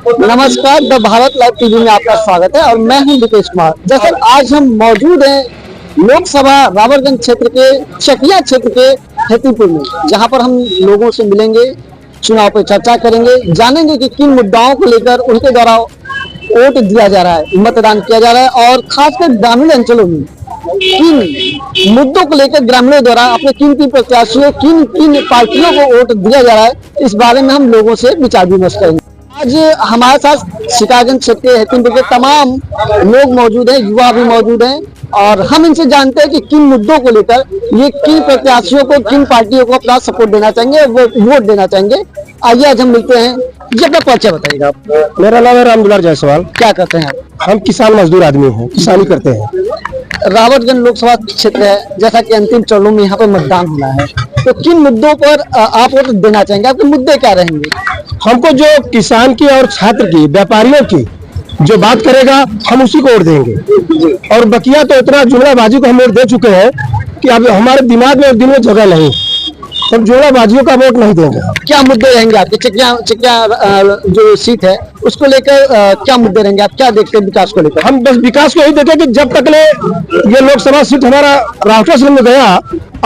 नमस्कार, the Bharat live TV में आपका स्वागत है और मैं हूं विकेश कुमार। दरअसल आज हम मौजूद हैं लोकसभा रावरगंज क्षेत्र के चकिया क्षेत्र के हेतीपुर में, जहां पर हम लोगों से मिलेंगे, चुनाव पर चर्चा करेंगे, जानेंगे कि किन मुद्दाओं को लेकर उनके द्वारा वोट दिया जा रहा है, मतदान किया जा रहा है और खासकर ग्रामीण अंचलों में किन मुद्दों को लेकर ग्रामीणों द्वारा अपने किन प्रत्याशियों किन पार्टियों को वोट दिया जा रहा है, इस बारे में हम लोगों से विचार विमर्श करेंगे। आज हमारे साथ शिकारगंज क्षेत्र के हेतीपुर के तमाम लोग मौजूद हैं, युवा भी मौजूद हैं और हम इनसे जानते हैं कि किन मुद्दों को लेकर ये किन प्रत्याशियों को, किन पार्टियों को अपना सपोर्ट देना चाहेंगे, वोट देना चाहेंगे। आइए आज हम मिलते हैं। जी अपना परिचय बताइएगा। मेरा नाम है रामदुलार जायसवाल। क्या करते हैं? हम किसान मजदूर आदमी हैं, किसानी करते हैं। रावरगंज लोकसभा क्षेत्र है, जैसा कि अंतिम चरणों में यहाँ पर मतदान होना है, तो किन मुद्दों पर आप वोट देना चाहेंगे? आपके मुद्दे क्या रहेंगे? हमको जो किसान की और छात्र की, व्यापारियों की जो बात करेगा हम उसी को वोट देंगे। और बकिया तो इतना जुमलाबाजी को हम वोट दे चुके हैं कि अब हमारे दिमाग में और दिल में जगह नहीं, सब जुमलाबाजियों का वोट नहीं देंगे। क्या मुद्दे रहेंगे आपके? चकिया जो सीट है उसको लेकर क्या मुद्दे रहेंगे? आप क्या देखते हैं विकास को लेकर? हम बस विकास को यही देखें कि जब तक ये लोकसभा सीट हमारा राष्ट्र में गया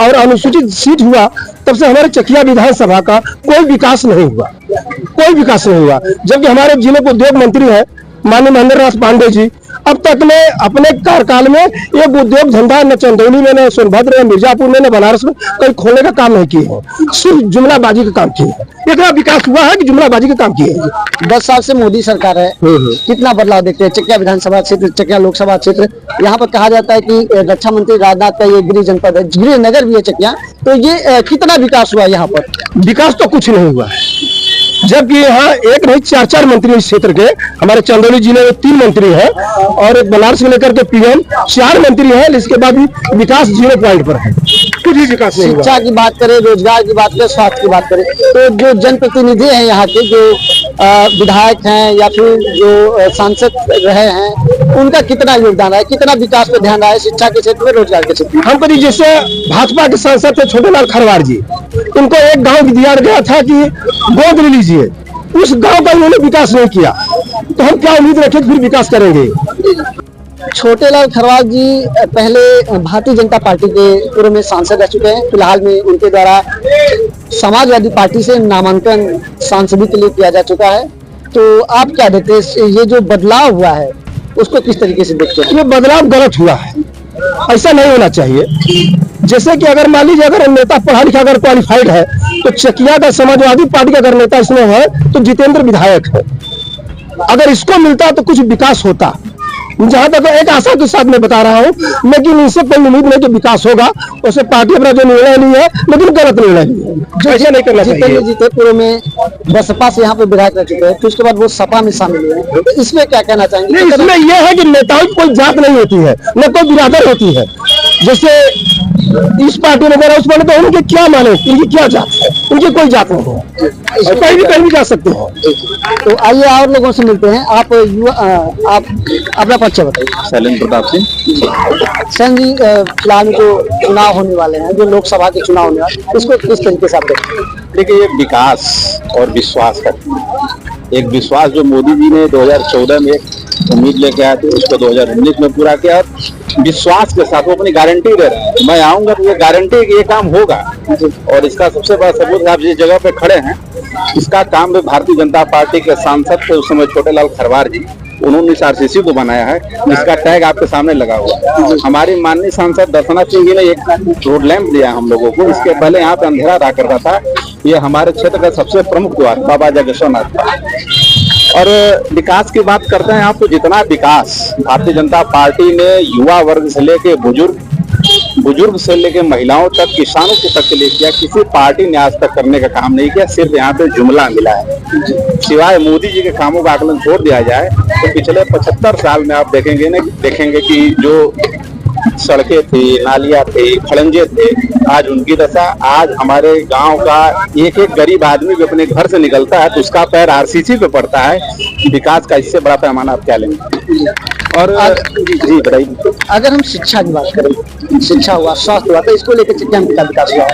और अनुसूचित सीट हुआ, तब से हमारे चकिया विधानसभा का कोई विकास नहीं हुआ, कोई विकास नहीं हुआ। जबकि हमारे जिले के उद्योग मंत्री है माननीय महेंद्र नाथ पांडे जी, अब तक ने अपने कार्यकाल में एक उद्योग धंधा न चंदौली में, न सोनभद्र में, मिर्जापुर में, न बनारस में कहीं खोलने का काम नहीं किए हैं, सिर्फ जुमलाबाजी का काम किए हैं। इतना विकास हुआ है कि जुमलाबाजी का काम किए हैं। 10 साल से मोदी सरकार है, कितना बदलाव देखते हैं? चकिया विधानसभा क्षेत्र, चकिया लोकसभा क्षेत्र, यहाँ पर कहा जाता है कि रक्षा मंत्री राजनाथ का ये गृह जनपद है, गृह नगर भी है चकिया, तो ये कितना विकास हुआ यहाँ पर? विकास तो कुछ नहीं हुआ है, जबकि यहाँ एक नहीं 4 मंत्री इस क्षेत्र के, हमारे चंदौली जिले में 3 मंत्री हैं और बनारस से लेकर के पीएम 4 मंत्री हैं। इसके बाद भी विकास 0 पॉइंट पर है, कुछ भी विकास नहीं हुआ। शिक्षा की बात करें, रोजगार की बात करें, स्वास्थ्य की बात करें, तो जो जनप्रतिनिधि हैं यहाँ के, जो विधायक हैं या फिर जो सांसद रहे हैं, उनका कितना योगदान है, कितना विकास पर ध्यान रहा है शिक्षा के क्षेत्र में, रोजगार के क्षेत्र में? हम कभी जैसे भाजपा के सांसद थे छोटेलाल खरवार जी, उनको एक गाँव दिया गया था कि गोद ले लीजिए, उस गांव का उन्होंने विकास नहीं किया, तो हम क्या उम्मीद रखें फिर विकास करेंगे? छोटेलाल खरवार जी पहले भारतीय जनता पार्टी के पूर्व में सांसद रह चुके हैं, फिलहाल में उनके द्वारा समाजवादी पार्टी से नामांकन सांसदी के लिए किया जा चुका है। तो आप क्या देखते हैं, ये जो बदलाव हुआ है उसको किस तरीके से देखते हैं? ये बदलाव गलत हुआ है, ऐसा नहीं होना चाहिए। जैसे कि अगर मान लीजिए अगर नेता पढ़ा लिखा अगर क्वालिफाइड है, तो चकिया का समाजवादी पार्टी का अगर नेता इसमें है तो जितेंद्र विधायक है, अगर इसको मिलता तो कुछ विकास होता। जहां तक एक आशा के साथ मैं बता रहा हूं, लेकिन इससे कोई उम्मीद नहीं कि विकास होगा। उससे पार्टी अपना जो निर्णय लिया है, लेकिन गलत निर्णय लिया है, ऐसा नहीं करना चाहिए। जीते पूर्व में बसपा से यहाँ पे विधायक रह चुके हैं, फिर उसके बाद वो सपा में शामिल हुए, तो इसमें क्या कहना चाहेंगे? इसमें यह है कि नेताओं की कोई जात नहीं होती है, न कोई बिरादर होती है। जैसे इस पार्टी में उस पार्टी तो उनके क्या माने, उनकी क्या जात है, उनकी कोई जात नहीं है, कहीं भी जा सकते हो। तो आइए और लोगों से मिलते हैं। आप अपना परिचय बताइए। शैलेंद्र प्रताप सिंह। सैन जी, फिलहाल जो चुनाव होने वाले हैं, जो लोकसभा के चुनाव होने वाले, इसको किस तरीके से आप देखते हैं? देखिए, ये विकास और विश्वास का एक विश्वास जो मोदी जी ने 2014 में एक उम्मीद लेके आए थे, उसको 2019 में पूरा किया। विश्वास के साथ वो अपनी गारंटी दे रहे हैं, मैं आऊंगा तो ये गारंटी कि ये काम होगा। और इसका सबसे बड़ा सबूत आप जिस जगह पे खड़े हैं, इसका काम भी भारतीय जनता पार्टी के सांसद थे उस समय छोटेलाल खरवार जी, उन्होंने इस आरसीसी को बनाया है, इसका टैग आपके सामने लगा हुआ है। हमारी माननीय सांसद दर्शना सिंह जी ने एक रोड लैंप दिया हम लोगों को, इसके पहले यहाँ पे अंधेरा रहा करता था। ये हमारे क्षेत्र का सबसे प्रमुख द्वार बाबा जागेश्वर नाथ का। और विकास की बात करते हैं आप, तो जितना विकास भारतीय जनता पार्टी ने युवा वर्ग से लेके बुजुर्ग से लेके महिलाओं तक, किसानों के तक के लिए किया, किसी पार्टी ने आज तक करने का काम नहीं किया। सिर्फ यहाँ पे जुमला मिला है। सिवाय मोदी जी के कामों का आकलन छोड़ दिया जाए तो पिछले 75 साल में आप देखेंगे कि जो सड़कें थी, नालियां थी, खड़ंजे थे, आज उनकी दशा। आज हमारे गांव का एक गरीब आदमी भी अपने घर से निकलता है तो उसका पैर आरसीसी पे पड़ता है। विकास का इससे बड़ा पैमाना आप क्या लेंगे? और जी बताइए। अगर हम शिक्षा की बात करें, शिक्षा हुआ, स्वास्थ्य हुआ, तो इसको लेकर चकिया में कितना विकास हुआ?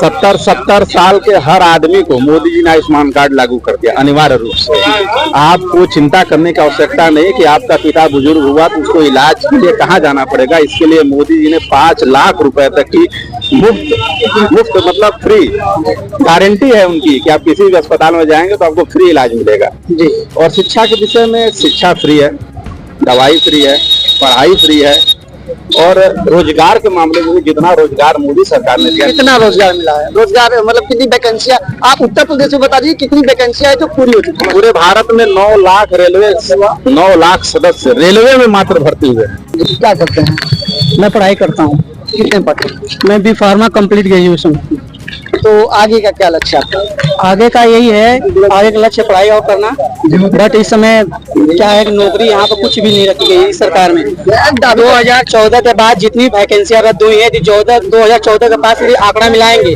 70 साल के हर आदमी को मोदी जी ने आयुष्मान कार्ड लागू कर दिया अनिवार्य रूप से। आपको चिंता करने की आवश्यकता नहीं कि आपका पिता बुजुर्ग हुआ तो उसको इलाज के लिए कहाँ जाना पड़ेगा। इसके लिए मोदी जी ने 5 लाख रुपए तक की मुफ्त मतलब फ्री गारंटी है उनकी कि आप किसी भी अस्पताल में जाएंगे तो आपको फ्री इलाज मिलेगा जी। और शिक्षा के विषय में शिक्षा फ्री है, दवाई फ्री है, पढ़ाई फ्री है, और रोजगार के मामले में भी जितना रोजगार मोदी सरकार ने दिया। कितना रोजगार मिला है? रोजगार मतलब कितनी वैकेंसियां, आप उत्तर प्रदेश में बता दीजिए कितनी वैकेंसियां है जो पूरी हो चुकी है? पूरे भारत में 9 लाख रेलवे 9 लाख सदस्य रेलवे में मात्र भर्ती हुए हैं। क्या करते हैं? मैं पढ़ाई करता हूँ। कितने पढ़े? मैं बी फार्मा कंप्लीट ग्रेजुएशन। तो आगे का क्या लक्ष्य आपका? आगे का यही है, आगे का लक्ष्य पढ़ाई और करना। बट इस समय क्या है कि नौकरी यहाँ पर कुछ भी नहीं रखी गई इस सरकार में। 2014 के बाद जितनी वैकेंसियां रद्द हुई है, 2014 के पास आंकड़ा मिलाएंगे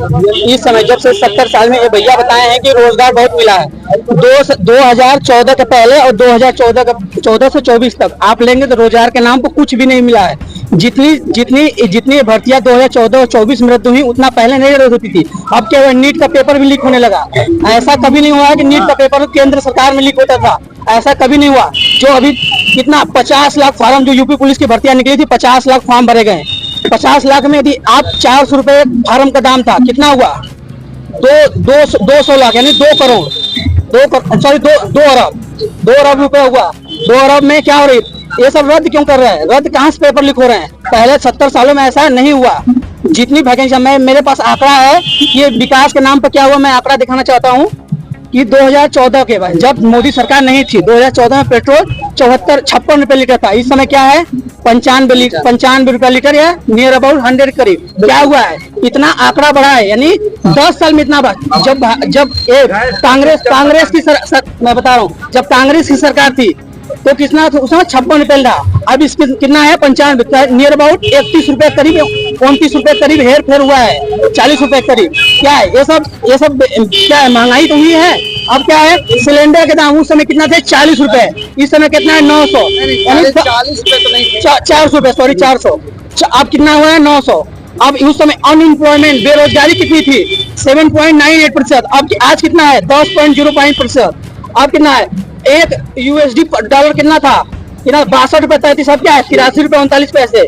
इस समय, जब से 70 साल में ये भैया बताए हैं कि रोजगार बहुत मिला है। 2014 के पहले और 2014 से 24 तक आप लेंगे तो रोजगार के नाम पर कुछ भी नहीं मिला है। जितनी भर्तियां 2014 और 24 में रद्द हुई उतना पहले नहीं रद्द होती थी। अब क्या हुआ, नीट का पेपर भी लीक होने लगा। ऐसा कभी नहीं हुआ है कि नीट का पेपर केंद्र सरकार में लीक होता था, ऐसा कभी नहीं हुआ। जो अभी कितना 50 लाख फॉर्म जो यूपी पुलिस की भर्तियां निकली थी, 50 लाख फॉर्म भरे गए। 50 लाख में यदि आप 400 रुपए फॉर्म का दाम था, कितना हुआ? 200 लाख यानी 2 करोड़ 2 अरब रुपए हुआ। 2 अरब में क्या हो रही? ये सब रद्द क्यों कर रहे हैं? रद्द कहाँ से पेपर लीक हो रहे हैं? पहले 70 सालों में ऐसा नहीं हुआ। जितनी वैकेंसी मेरे पास आंकड़ा है, ये विकास के नाम पर क्या हुआ, मैं आंकड़ा दिखाना चाहता हूँ कि 2014 के बाद जब मोदी सरकार नहीं थी, 2014 में पेट्रोल 56 रुपए लीटर था। इस समय क्या है? 95 रुपए लीटर या नियर अबाउट 100 करीब। क्या हुआ है? इतना आंकड़ा बढ़ा है, यानी 10 साल में इतना बढ़ा। जब कांग्रेस की मैं बता रहा हूँ, जब कांग्रेस की सरकार थी तो कितना था? उसमें 56 रुपए था। अब इसके कितना है? 95, नियर अबाउट 31 रुपए करीब, 29 रुपए करीब हेर फेर हुआ है, 40 रुपए करीब। क्या है ये सब क्या है? महंगाई तो हुई है। अब क्या है? सिलेंडर के दाम उस समय कितना थे? 40 रुपए। इस समय कितना है? 900, यानी 40 रुपए तो नहीं, 400 रुपए, सॉरी 400। अब कितना हुआ है? 900। अब उस समय अनएम्प्लॉयमेंट बेरोजगारी कितनी थी? 7.98%। अब आज कितना है? 10.05%। अब कितना है? एक यूएसडी डॉलर कितना था? 62 रुपए 33। अब क्या है? 83 रुपए 39 पैसे।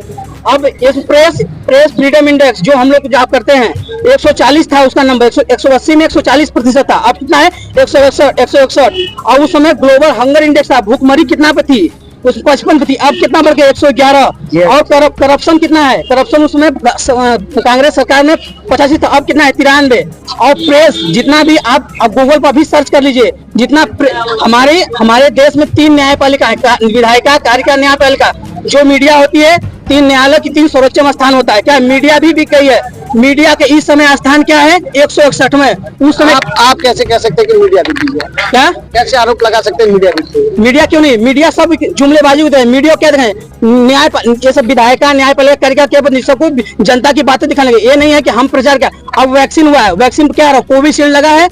अब इस प्रेस फ्रीडम इंडेक्स जो हम लोग जॉब करते हैं, 140 था उसका नंबर, 180 में 140% था। अब कितना है? 161। और उस समय ग्लोबल हंगर इंडेक्स था, भूखमरी कितना पे थी? उस 55 पे थी। अब कितना बढ़ गया? 111। और करप्शन कितना है? करप्शन उसमें कांग्रेस सरकार ने 85 था। अब कितना है? 93। और प्रेस जितना भी आप गूगल पर भी सर्च कर लीजिए, जितना हमारे देश में 3 न्यायपालिका है, विधायिका, कार्यपालिका, न्यायपालिका। जो मीडिया होती है, 3 न्यायालय की 3 सर्वोच्च स्थान होता है। क्या मीडिया भी बिक गई है? मीडिया के इस समय स्थान क्या है? 161 में। उस समय आप कैसे कह सकते हैं कि मीडिया बिक गई है? क्या कैसे आरोप लगा सकते हैं मीडिया बिक गई है? मीडिया क्यों नहीं? मीडिया सब जुमलेबाजी होते हैं। मीडिया क्या दिखाएं? ये सब विधायिका, न्यायपालिका, कार्यपालिका के सबको जनता की बातें दिखाने लगे। ये नहीं है कि हम प्रचार क्या। अब वैक्सीन हुआ है, वैक्सीन क्या रहा? कोविशील्ड लगा है,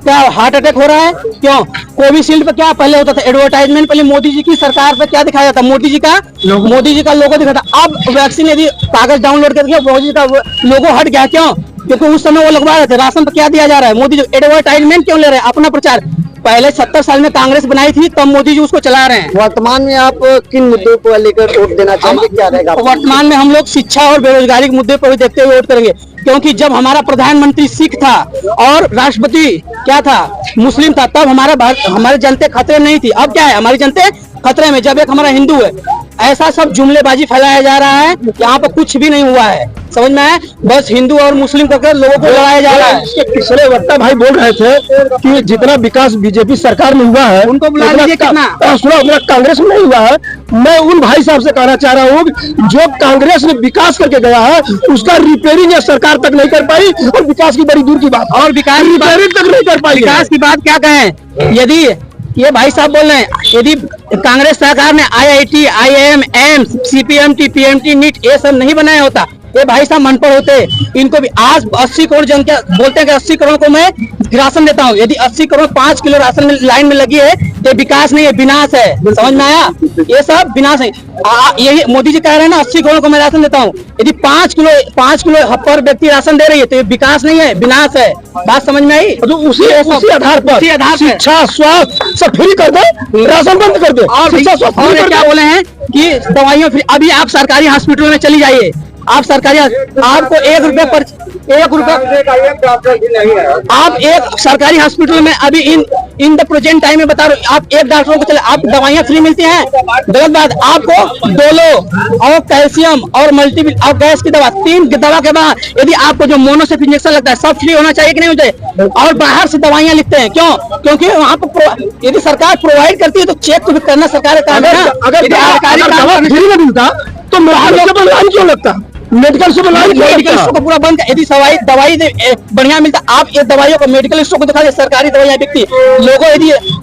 क्या हार्ट अटैक हो रहा है? क्यों? कोविशील्ड पे क्या पहले होता था? एडवर्टाइजमेंट पहले मोदी जी की सरकार पे क्या दिखाया जाता? मोदी जी का लोगो दिखाता। अब वैक्सीन यदि कागज डाउनलोड करके मोदी जी का लोगो हट गया, क्यों? क्योंकि उस समय वो लगवा रहे थे। राशन पर क्या दिया जा रहा है? मोदी जी एडवर्टाइजमेंट क्यों ले रहे हैं? अपना प्रचार। पहले 70 साल में कांग्रेस बनाई थी, तब मोदी जी उसको चला रहे हैं। वर्तमान में आप किन मुद्दों को लेकर वोट देना चाहेंगे? क्या रहेगा? वर्तमान में हम लोग शिक्षा और बेरोजगारी के मुद्दे पर देखते हुए वोट करेंगे, क्योंकि जब हमारा प्रधानमंत्री सिख था और राष्ट्रपति क्या था? मुस्लिम था, तब हमारे जनता खतरे नहीं थी। अब क्या है? हमारी जनता खतरे में, जब एक हमारा हिंदू है। ऐसा सब जुमलेबाजी फैलाया जा रहा है, यहाँ पर कुछ भी नहीं हुआ है। समझ में आया? बस हिंदू और मुस्लिम करके लोगों को लड़ाया जा रहा है। इसके पिछले वक्ता भाई बोल रहे थे कि जितना विकास बीजेपी सरकार में हुआ है, उनको बुला लीजिए। कितना सुना उतना कांग्रेस में नहीं हुआ है। मैं उन भाई साहब से कहना चाह रहा हूँ, जो कांग्रेस ने विकास करके गया है, उसका रिपेयरिंग यह सरकार तक नहीं कर पाई, और विकास की बड़ी दूर की बात। और विकास रिपेयरिंग तक नहीं कर पाई। विकास की बात क्या कहें? यदि ये भाई साहब बोल रहे हैं, यदि कांग्रेस सरकार ने IIT, IIM, AIIMS, CPMT, PMT, NEET ये सब नहीं बनाया होता, ये भाई साहब मन पर होते, इनको भी आज 80 करोड़ जनता बोलते हैं कि 80 करोड़ को मैं राशन देता हूँ। यदि 80 करोड़ 5 किलो राशन में लाइन में लगी है, ये विकास नहीं है, विनाश है। समझ में आया? ये सब विनाश है। यही मोदी जी कह रहे हैं ना, 80 करोड़ को मैं राशन देता हूँ। यदि 5 किलो पर व्यक्ति राशन दे रही है तो ये विकास नहीं है, विनाश है। बात समझ में आई? तो उसी आधार पर शिक्षा स्वास्थ्य सब फ्री कर दे, राशन बंद कर दे। और क्या बोले हैं कि दवाइयाँ फ्री। अभी आप सरकारी हॉस्पिटल में चली जाइए, आप सरकारी आपको ₹1 आप एक सरकारी हॉस्पिटल में अभी इन द प्रेजेंट टाइम में बता रहे हो, आप एक डॉक्टरों को चले, आप दवाइयाँ फ्री मिलती हैं। गलत बात। आपको डोलो और कैल्शियम और मल्टीविल और गैस की दवा, 3 दवा के बाद यदि आपको जो मोनोसेफ इंजेक्शन लगता है सब फ्री होना चाहिए कि नहीं होता है? और बाहर से दवाइयाँ लिखते हैं क्यों? क्योंकि वहाँ पर यदि सरकार प्रोवाइड करती है तो चेक तो भी करना सरकार का काम है ना। अगर दवा फ्री में मिलता तो मेडिकल लाइन क्यों लगता? मेडिकल स्टोर पूरा बंद। यदि दवाई बढ़िया मिलता, आप ये दवाइयों को मेडिकल स्टोर को दिखा दे, सरकारी दवाइयाँ बिकती लोगों।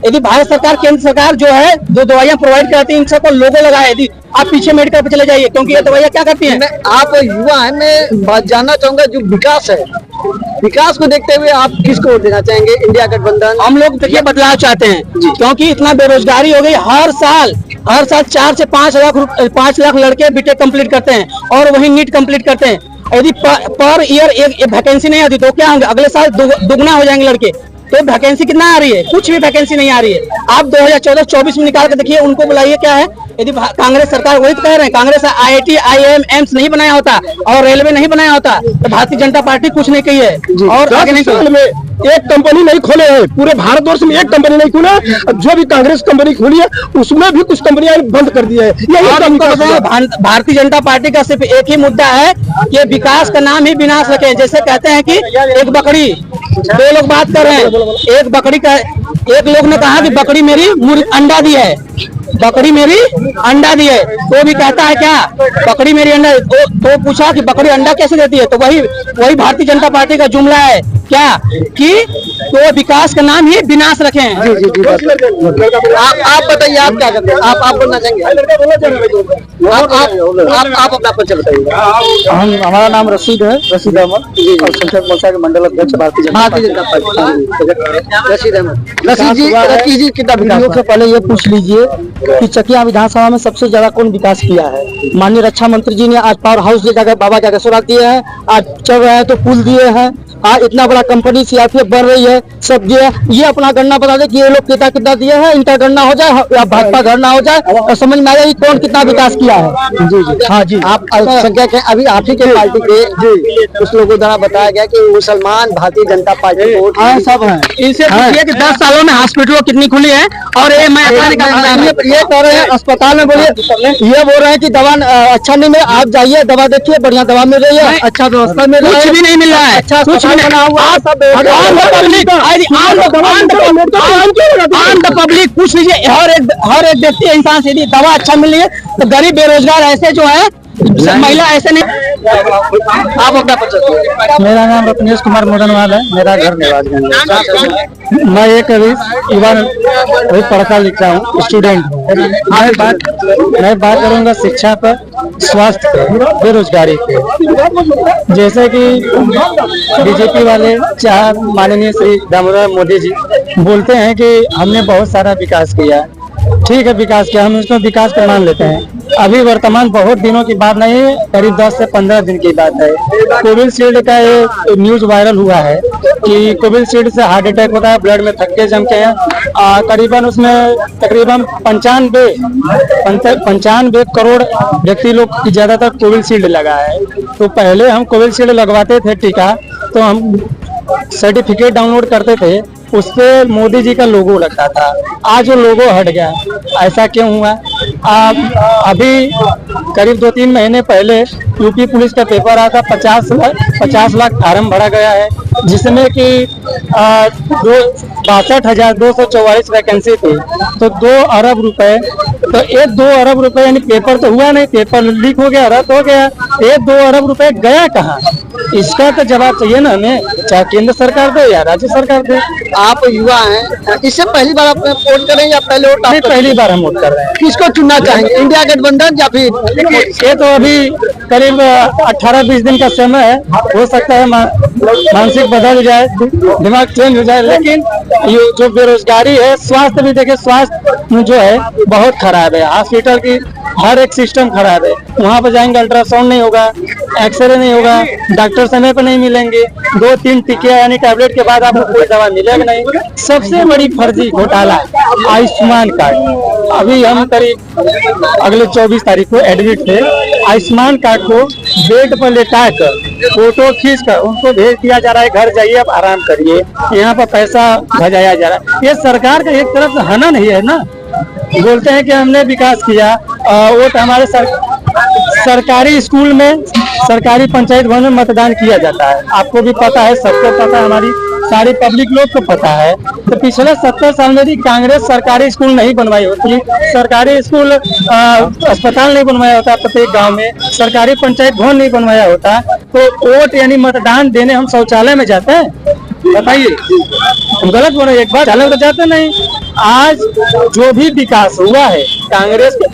यदि भारत सरकार केंद्र सरकार जो है जो दवाइयाँ प्रोवाइड करती है इन सबको लोगो लगाए। यदि आप पीछे मेडिकल पे चले जाइए, क्योंकि ये दवाइयाँ क्या करती हैं। आप युवा है, मैं बात जानना चाहूंगा, जो विकास है, विकास को देखते हुए आप किसको वोट देना चाहेंगे? इंडिया गठबंधन। हम लोग देखिए बदलाव चाहते हैं, क्योंकि इतना बेरोजगारी हो गई। हर साल 4 से 5 लाख लड़के बीटेक कंप्लीट करते हैं और वही नीट कंप्लीट करते हैं। यदि पर ईयर एक वैकेंसी नहीं आती तो क्या होंगे? अगले साल दुगना हो जाएंगे लड़के। तो वैकेंसी कितना आ रही है? कुछ भी वैकेंसी नहीं आ रही है। आप 2014-24 में निकाल के देखिए, उनको बुलाइए क्या है। यदि कांग्रेस सरकार, वही तो कह रहे हैं, कांग्रेस IIT IIM एम्स नहीं बनाया होता और रेलवे नहीं बनाया होता तो भारतीय जनता पार्टी कुछ नहीं कही है। और आगे नहीं में एक कंपनी नहीं खोले है, पूरे भारतवर्ष में एक कंपनी नहीं खुला। जो भी कांग्रेस कंपनी खोली है उसमें भी कुछ कंपनियां बंद कर दी है। भारतीय जनता पार्टी का सिर्फ एक ही मुद्दा है कि विकास का नाम ही विनाश रखे। जैसे कहते हैं कि एक बकरी, 2 लोग बात कर रहे हैं, एक लोग ने कहा कि बकरी मेरी अंडा दी है, बकरी मेरी अंडा दी है। तो भी कहता है क्या बकरी मेरी अंडा, तो पूछा कि बकरी अंडा कैसे देती है? तो वही भारतीय जनता पार्टी का जुमला है क्या कि तो विकास का नाम ही विनाश रखे हैं। आप बताइए, आप क्या करते हैं? आप बोलना चाहेंगे? आप अपना परिचय बताइए। हमारा नाम रशीद है, रशीद अहमद, और संसद मोर्चा के मंडल अध्यक्ष भारतीय जनता पार्टी। रशीद अहमद जी कितना वीडियो से पहले ये पूछ लीजिए कि चकिया विधानसभा में सबसे ज्यादा कौन विकास किया है? माननीय रक्षा मंत्री जी ने आज पावर हाउस जाकर बाबा जागेश्वरनाथ दिए हैं, आज चल रहे हैं तो पुल दिए हैं, आज इतना बड़ा कंपनी CRPF बन रही है, सब दिए। ये अपना गणना बता दे कि ये लोग कितना दिए हैं, इनका गणना हो जाए या भाजपा गणना हो जाए और समझ में आ जाए कौन कितना विकास किया है। जी हाँ जी। आप अल्पसंख्यक हैं, अभी आप ही के पार्टी के कुछ लोगों द्वारा बताया गया कि मुसलमान भारतीय जनता पार्टी को सब है। इनसे पूछिए कि 10 सालों में हॉस्पिटलों कितनी खुली है। और ये मैं ये कह रहे हैं अस्पताल में, बोलिए ये बोल रहे हैं कि दवा अच्छा नहीं मिल, आप जाइए दवा देखिए, बढ़िया दवा मिल रही है, अच्छा व्यवस्था मिल रही है, कुछ भी नहीं मिल रहा है, अच्छा कुछ बना हुआ पब्लिक पूछ लीजिए। हर एक व्यक्ति इंसान से यदि दवा अच्छा मिल रही है तो गरीब बेरोजगार ऐसे जो है, महिला ऐसे नहीं। आप अपना परिचय। मेरा नाम रत्नेश कुमार मोदनवाल है, मेरा घर निवासगंज। मैं एक युवा वही पढ़ता लिखता हूँ, स्टूडेंट। मैं बात करूँगा शिक्षा पर, स्वास्थ्य पे, बेरोजगारी पे। जैसे कि बीजेपी वाले माननीय श्री दामोदर मोदी जी बोलते हैं कि हमने बहुत सारा विकास किया। ठीक है, विकास किया, हम उसको विकास को मान लेते हैं। अभी वर्तमान बहुत दिनों की बात नहीं है, करीब 10 से 15 दिन की बात है। कोविशील्ड का एक न्यूज वायरल हुआ है कि कोविशील्ड से हार्ट अटैक होता है, ब्लड में थक्के जम के हैं। करीबन उसमें तकरीबन 95 करोड़ व्यक्ति लोग की ज्यादातर कोविशील्ड लगा है। तो पहले हम कोविशील्ड लगवाते थे टीका, तो हम सर्टिफिकेट डाउनलोड करते थे, उस पे मोदी जी का लोगो लगता था। आज वो लोगो हट गया, ऐसा क्यों हुआ? अभी करीब 2-3 महीने पहले यूपी पुलिस का पेपर आया था, 50 लाख फार्म भरा गया है, जिसमें कि 62,244 वैकेंसी थी। तो 2 अरब रुपए तो ये 2 अरब रुपए यानी पेपर तो हुआ नहीं, पेपर लीक हो गया, रद्द हो गया, ये 2 अरब रुपए गया कहाँ? इसका तो जवाब चाहिए ना हमें, चाहे केंद्र सरकार दे या राज्य सरकार दे। आप युवा हैं, इससे पहली बार आप वोट करें या पहले वोट नहीं, पहली बार हम वोट कर रहे हैं। किसको चुनना चाहेंगे, इंडिया गठबंधन या फिर? ये तो अभी करीब 18-20 दिन का समय है, हो सकता है मानसिक बदल जाए, दिमाग चेंज हो जाए, लेकिन ये जो बेरोजगारी है, स्वास्थ्य भी देखे, स्वास्थ्य जो है बहुत खराब है, हॉस्पिटल की हर एक सिस्टम खराब है। वहाँ पर जाएंगे अल्ट्रासाउंड नहीं होगा, एक्सरे नहीं होगा, डॉक्टर समय पर नहीं मिलेंगे, 2-3 टीके यानी टैबलेट के बाद आपको कोई दवा मिलेगा नहीं। सबसे बड़ी फर्जी घोटाला आयुष्मान कार्ड। अभी हम करीब अगले 24 तारीख को एडमिट थे, आयुष्मान कार्ड को बेड पर लेटा कर फोटो खींच कर उनको भेज दिया जा रहा है, घर जाइए आप आराम करिए, यहाँ पर पैसा भजाया जा रहा है। ये सरकार का एक तरफ से हनन ही है ना। बोलते हैं कि हमने विकास किया, वोट हमारे सरकारी स्कूल में, सरकारी पंचायत भवन में मतदान किया जाता है, आपको भी पता है, सबको पता है, हमारी सारी पब्लिक लोग को पता है। तो पिछले 70 साल में भी कांग्रेस सरकारी स्कूल नहीं बनवाई होती, सरकारी स्कूल अस्पताल नहीं बनवाया होता प्रत्येक गांव में, सरकारी पंचायत भवन नहीं बनवाया होता, तो वोट यानी मतदान देने हम शौचालय में जाते हैं? बताइए, हम गलत बोल रहे हैं? एक बार शौचालय में तो जाते नहीं। आज जो भी विकास हुआ है, कांग्रेस ने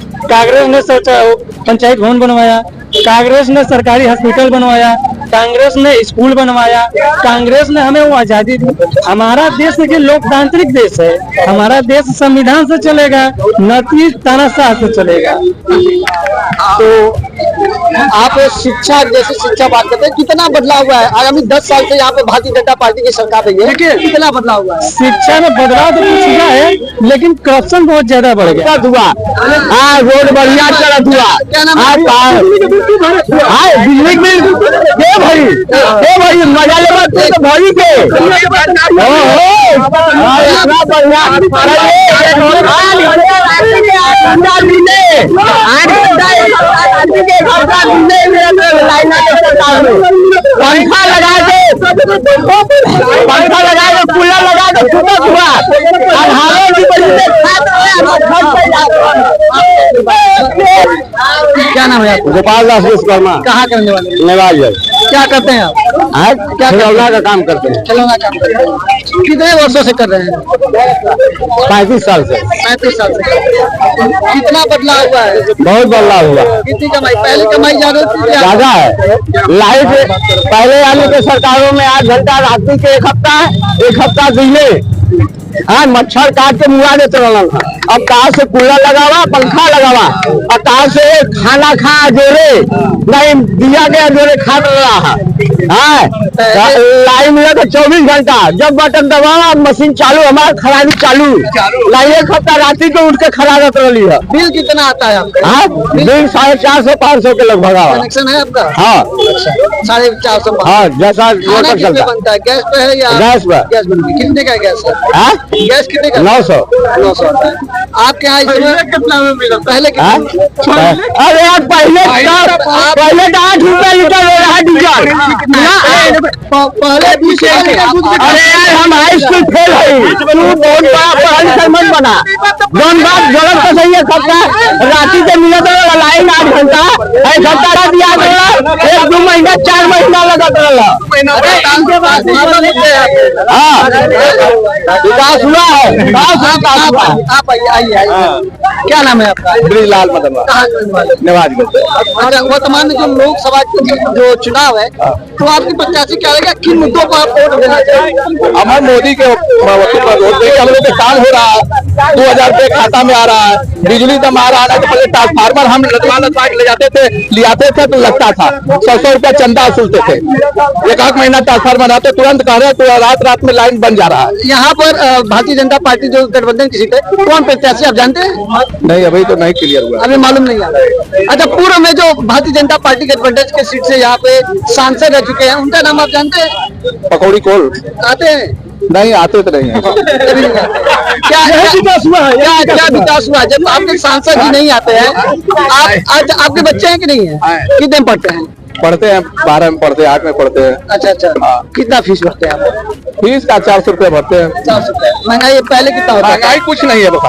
पंचायत भवन बनवाया, कांग्रेस ने सरकारी हॉस्पिटल बनवाया, कांग्रेस ने स्कूल बनवाया, कांग्रेस ने हमें वो आजादी दी। हमारा देश देखिए लोकतांत्रिक देश है, हमारा देश संविधान से चलेगा, न कि तानाशाह से चलेगा। तो आप शिक्षा, जैसे शिक्षा बात करते हैं, कितना बदलाव हुआ है आगामी 10 साल से यहाँ पे भारतीय जनता पार्टी की सरकार रही है, कितना बदलाव हुआ है? शिक्षा में बदलाव तो कुछ हुआ है, लेकिन करप्शन बहुत ज्यादा बढ़ गया। हाँ, रोड बढ़िया चलत हुआ, क्या नाम है? बिजली बिल भाई मजा ले तो भाई के पंखा लगा के कूलर लगा के सुबह हुआ, क्या नाम है आपका? गोपाल दास विश्वकर्मा। कहाँ करने वाले? नेवाज। क्या करते हैं आप? क्या खिलौना का काम करते हैं? खिलौना काम करते हैं। कितने वर्षों से कर रहे हैं? 35 साल से। 35 साल से। कितना बदलाव हुआ है? बहुत बदलाव हुआ। कितनी कमाई, पहले कमाई ज्यादा है। लाइट पहले आने के सरकारों में 8 घंटा, रात्रि के 1 हफ्ता दिने, हाँ, मच्छर काट के मुआ देते रहना था। अब कहा से कूलर लगावा, पंखा लगावा, और कहा से खाना खा जोरे नहीं दिया गया, जोरे खा रहा है। हाँ, लाइन में लगा 24 घंटा, जब बटन दबावा मशीन चालू, हमारा खराबी चालू। लाइन 1 हफ्ता रात्रि को उठ के खड़ा रहते रही है। बिल कितना आता है आपका? हाँ, बिल 450-500 के लगभग। कनेक्शन है आपका? हाँ, 450। हाँ, जैसा बनता है, गैस पे है या गैस पे? गैस कितने का गैस है? गैस कितने का? 900। आपके यहाँ कितना में मिला? पहले अरे यार पहले 8 रुपए लीटर हो रहा है डीजल। पहले 20 अरे यार हम हाई स्कूल फेल है, तू बहुत बड़ा पढ़ाई मत बना। जौन बात गलत तो सही है, सबका रात्रि से मिला तो लाइन 8 घंटा, 1 हफ्ता रात याद रहा, 1-2 महीना 4 महीना लगा रहा। हाँ, विकास हुआ है। आप आइए। क्या नाम है आपका? ब्रिजलाल मदन नेवाज। अच्छा, वर्तमान में जो लोकसभा जो चुनाव है, तो आपकी प्रत्याशी क्या रहेगा, किन मुद्दों पर आप वोट देना चाहिए? हमारे मोदी के वोट देंगे। हम लोग का काम हो रहा है, 2000 रुपये खाता में आ रहा है, बिजली दम आ रहा है। तो पहले ट्रांसफार्मर हम लटवा ले जाते थे, लियाते थे तो लगता था 100 रुपया चंदा वसूलते थे। 1 महीना ट्रांसफार्मर आते, तुरंत कह रहे तो रात में लाइन बन जा रहा है। यहाँ पर भारतीय जनता पार्टी जो गठबंधन की सीट है, कौन प्रत्याशी आप जानते हैं? नहीं, अभी तो नहीं क्लियर हुआ, अभी मालूम नहीं आ रहा है। अच्छा, पूर्व में जो भारतीय जनता पार्टी गठबंधन के सीट से यहाँ पे सांसद रह चुके हैं, उनका नाम आप जानते हैं? पकौड़ी कोल आते हैं? नहीं, आते तो नहीं है। क्या विकास हुआ है? क्या विकास हुआ जब आपके सांसद जी नहीं आते हैं? आज आपके बच्चे हैं कि नहीं है? कितने पढ़ते हैं? पढ़ते हैं, 12 में पढ़ते हैं, 8 में पढ़ते हैं। अच्छा, कितना फीस भरते हैं आप? फीस का 400 रुपया भरते हैं। 400 रुपए। महंगाई पहले कितना होता था? महंगाई कुछ नहीं है बस,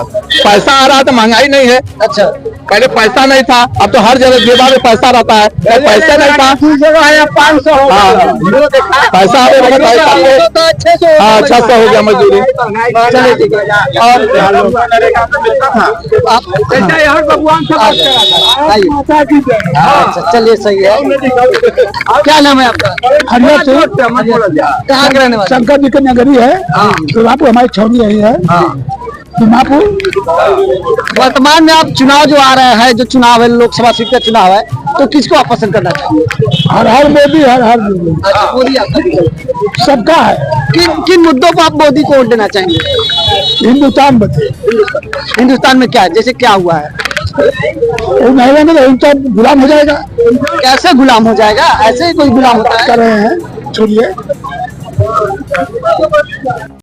पैसा आ रहा है तो महंगाई नहीं है। अच्छा, पहले पैसा नहीं था, अब तो हर जगह जेबा में पैसा रहता है। पहले पैसा नहीं था, 500 हाँ, पैसा आने लगा था, तो 600 हाँ 600 हो गया मजदूरी। चलिए ठीक है। और आप आइए। अच्छा, चलिए सही है। क्या नाम है आपका? हरियर सिंह कहाँ के रहने वाले? शंकर जी की नगरी है, दिमापुर हमारी छोड़ी रही है। दिमापुर वर्तमान में आप चुनाव जो आ रहे हैं, जो चुनाव है, लोकसभा सीट का चुनाव है, तो किसको आप पसंद करना चाहेंगे? हर हर मोदी, हर हर मोदी अच्छा, मोदी आपका सबका है। किन मुद्दों पर आप मोदी को वोट देना चाहेंगे? हिंदुस्तान बचे, हिंदुस्तान में क्या है? जैसे क्या हुआ है? वो महिला में तो हिंदुस्तान गुलाम हो जाएगा। कैसे गुलाम हो जाएगा? ऐसे ही कोई गुलाम होता है? कर रहे हैं, छोड़िए।